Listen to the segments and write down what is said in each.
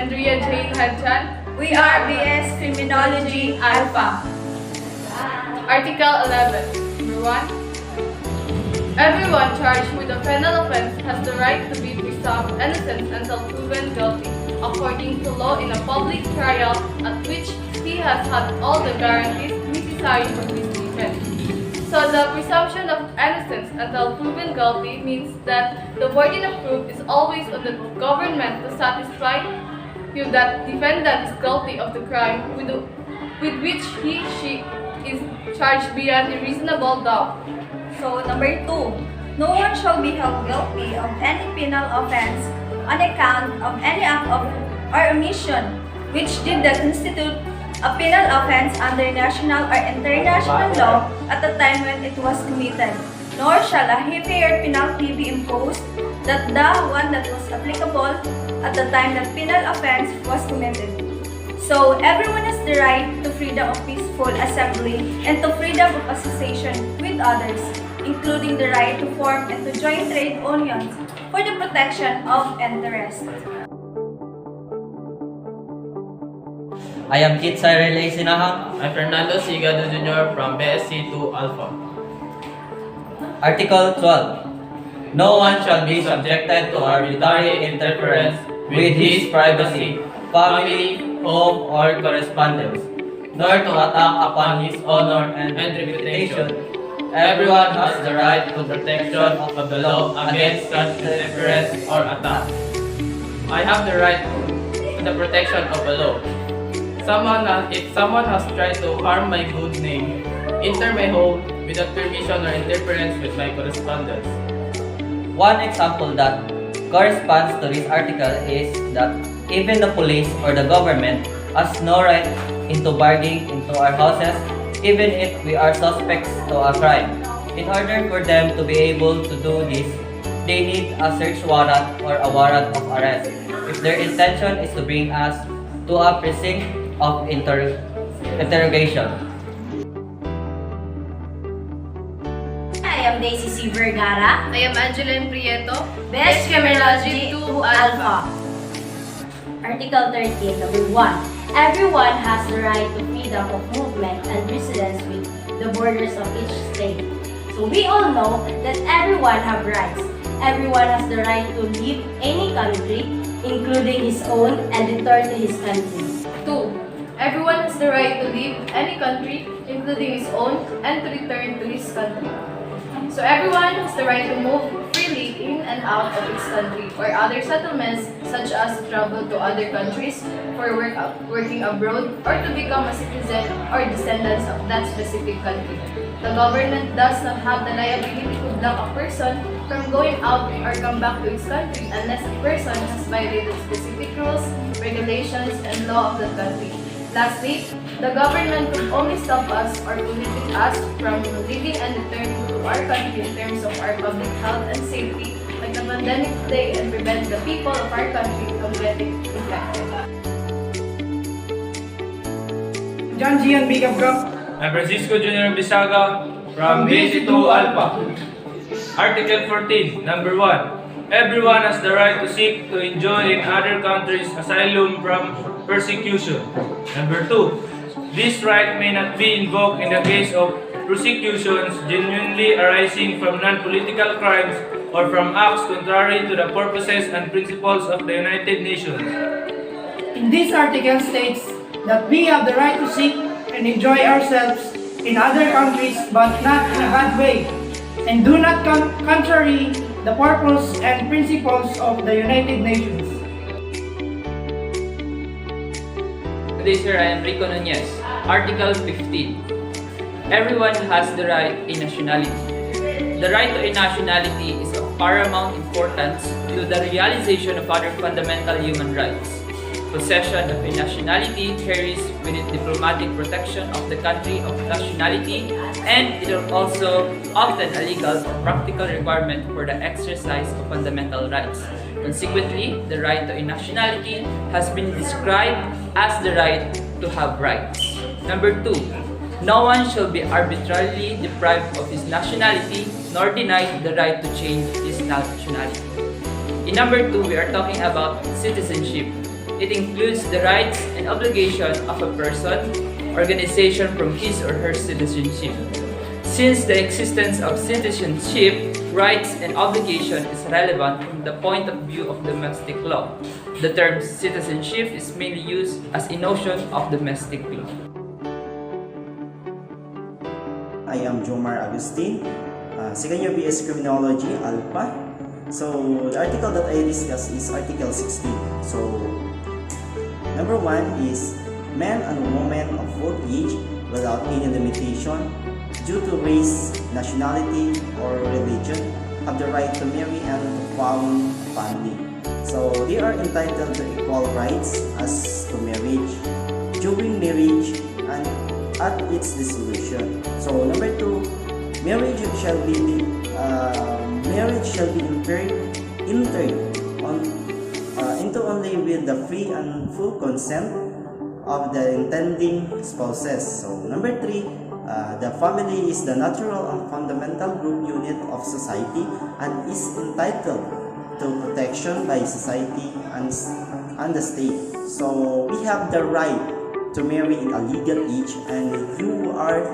and Rea Jane Hadjan. We are BS Criminology Alpha. Article 11. Number 1. Everyone charged with a penal offense has the right to be presumed innocent until proven guilty, according to law in a public trial at which he has had all the guarantees necessary for his defense. So the presumption of innocence until proven guilty means that the burden of proof is always on the government to satisfy you that defendant is guilty of the crime with which she is charged beyond a reasonable doubt. So, number 2. No one shall be held guilty of any penal offense on account of any act of or omission which did not constitute a penal offense under national or international law at the time when it was committed, nor shall a heavier penalty be imposed than the one that was applicable at the time that penal offense was committed. So, everyone has the right to freedom of peaceful assembly and to freedom of association with others, including the right to form and to join trade unions for the protection of interests. I am Kit Cyrill A. Sinajon. I'm Fernando Gado Jr. from BSC 2 Alpha. Article 12. No one shall be subjected to arbitrary interference with his privacy, family, home, or correspondence, nor to attack upon his honor and reputation. Everyone has the right to protection of the law against such interference or attack. I have the right to the protection of the law. If someone has tried to harm my good name, enter my home without permission or interference with my correspondence. One example that corresponds to this article is that even the police or the government has no right into barging into our houses even if we are suspects to a crime. In order for them to be able to do this, they need a search warrant or a warrant of arrest if their intention is to bring us to a precinct of interrogation. I am Daisy C. Vergara. I am Angela Prieto. Best Criminology 2 Alpha. Article 13, number 1. Everyone has the right to freedom of movement and residence with the borders of each state. So we all know that everyone have rights. Everyone has the right to leave any country, including his own, and return to his country. 2. Everyone has the right to leave any country, including his own, and to return to his country. So everyone has the right to move freely in and out of its country or other settlements, such as to travel to other countries for working abroad or to become a citizen or descendants of that specific country. The government does not have the liability to block a person from going out or come back to his country unless a person has violated specific rules, regulations, and law of the country. Lastly, the government could only stop us or prohibit us from leaving and returning to our country in terms of our public health and safety, like the pandemic today, and prevent the people of our country from getting infected. Jeian Cabca. I'm Fransisco Jr. Bisaga from BSC 2 Alpha. Article 14, number 1. Everyone has the right to seek to enjoy in other countries asylum from persecution. Number 2. This right may not be invoked in the case of prosecutions genuinely arising from non-political crimes or from acts contrary to the purposes and principles of the United Nations. In this article states that we have the right to seek and enjoy ourselves in other countries but not in a bad way, and do not contrary the purpose and principles of the United Nations. Today, sir, I am Rico Nuñez. Article 15. Everyone has the right in nationality. The right to a nationality is of paramount importance to the realization of other fundamental human rights. Possession of a nationality carries with it diplomatic protection of the country of nationality, and it is also often a legal or practical requirement for the exercise of fundamental rights. Consequently, the right to a nationality has been described as the right to have rights. Number 2. No one shall be arbitrarily deprived of his nationality nor denied the right to change his nationality. In number 2, we are talking about citizenship. It includes the rights and obligation of a person, organization from his or her citizenship. Since the existence of citizenship, rights and obligation is relevant from the point of view of domestic law. The term citizenship is mainly used as a notion of domestic law. I am Jomar Agustin, second year BS Criminology, Alpha. So, the article that I discuss is Article 16. So, number 1 is men and women of full age without any limitation due to race, nationality, or religion have the right to marry and to found a family. So they are entitled to equal rights as to marriage, during marriage, and at its dissolution. So number 2, marriage shall be entered into only with the free and full consent of the intending spouses. So number 3, the family is the natural and fundamental group unit of society and is entitled to protection by society and the state. So we have the right to marry in a legal age, and you are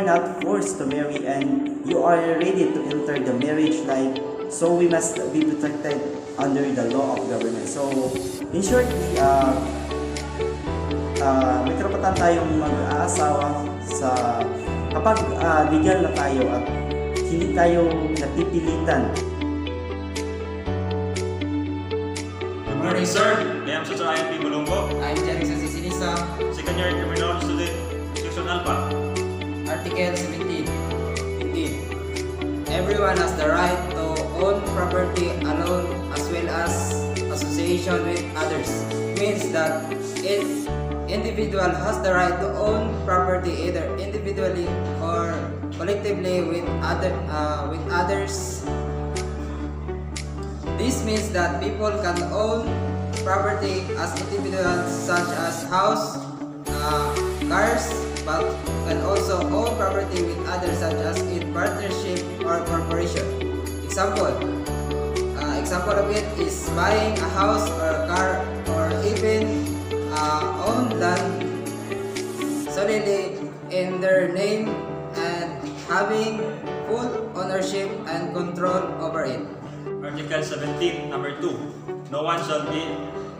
not forced to marry, and you are ready to enter the marriage life. So we must be protected under the law of government. So in short, may karapatan tayong mag-aasawa sa kapag legal na tayo at hindi tayo napipilitan. Good morning, sir. I am Ceasar Ian Balongo. I'm Jeraisel Ceniza. Second year criminology student, Section Alpha. Article 17. Everyone has the right to own property alone as well as association with others. Means that each individual has the right to own property either individually or collectively with others. This means that people can own property as individuals such as house, cars, but can also own property with others such as in partnership or corporation. Example of it is buying a house or a car or even own land solely in their name and having full ownership and control over it. Article 17, number 2. No one shall be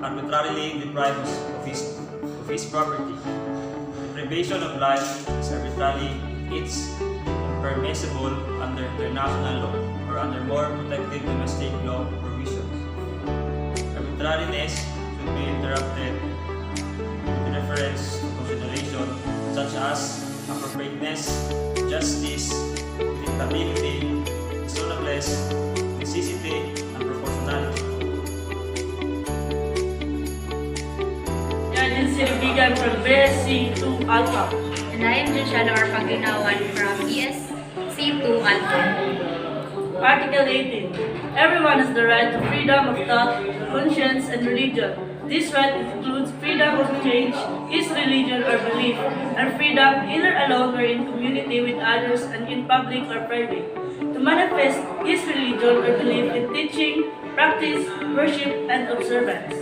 arbitrarily deprived of his property. Deprivation of life is arbitrary, it's impermissible under international law or under more protective domestic law provisions. Arbitrariness should be interrupted with reference to consideration such as appropriateness, justice, predictability, reasonableness, necessity, and proportionality. Yan is Rebigan from BSc 2 Alpha. And I am Jhanna May Paglinawan from BSc 2 Alpha. Article 18. Everyone has the right to freedom of thought, conscience, and religion. This right includes freedom of change, his religion or belief, and freedom either alone or in community with others and in public or private, to manifest his religion or belief in teaching, practice, worship, and observance.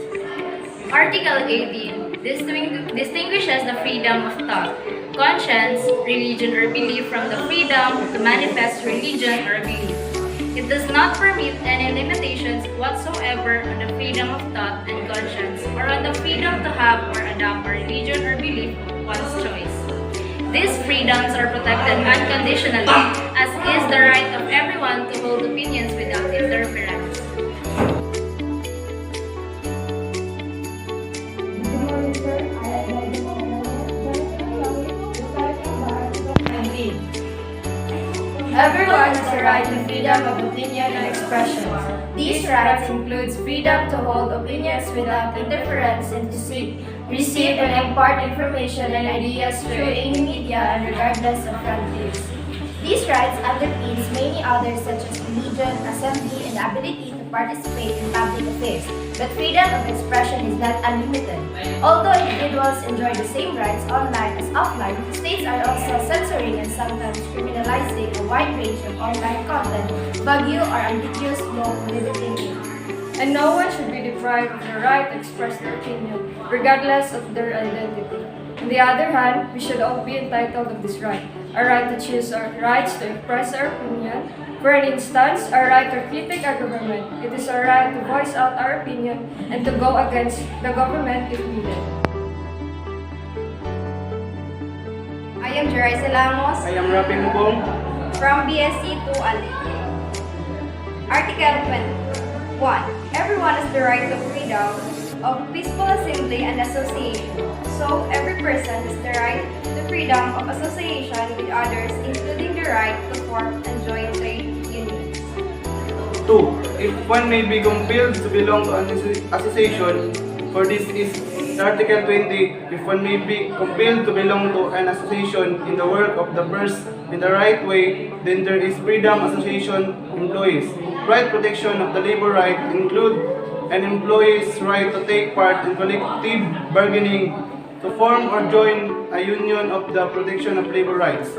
Article 18 distinguishes the freedom of thought, conscience, religion, or belief from the freedom to manifest religion or belief. It does not permit any limitations whatsoever on the freedom of thought and conscience or on the freedom to have or adopt a religion or belief of one's choice. These freedoms are protected unconditionally, as is the right of everyone to hold opinions without interference. Everyone has the right to freedom of opinion and expression. These rights include freedom to hold opinions without interference and to seek, receive, and impart information and ideas through any media and regardless of frontiers. These rights underpins many others such as religion, assembly, and ability to participate in public affairs. But freedom of expression is not unlimited. Although individuals enjoy the same rights online as offline, states are also censoring and sometimes criminalizing a wide range of online content, vague or ambiguous, low prohibiting it. and no one should be deprived of the right to express their opinion, regardless of their identity. On the other hand, we should all be entitled of this right, our right to choose our rights to express our opinion. For instance, our right to critique our government. It is our right to voice out our opinion and to go against the government if needed. I am Jeraisel Angos I am Raffy Opong. from BSc 2 Althea. Article 21. Everyone has the right to freedom of peaceful assembly and association. So, every person has the right to freedom of association with others, including the right to form and join trade unions. 2. If one may be compelled to belong to an association, for this is Article 20, if one may be compelled to belong to an association in the work of the first in the right way, then there is freedom association employees. Right protection of the labor right include an employee's right to take part in collective bargaining, to form or join a union of the protection of labor rights.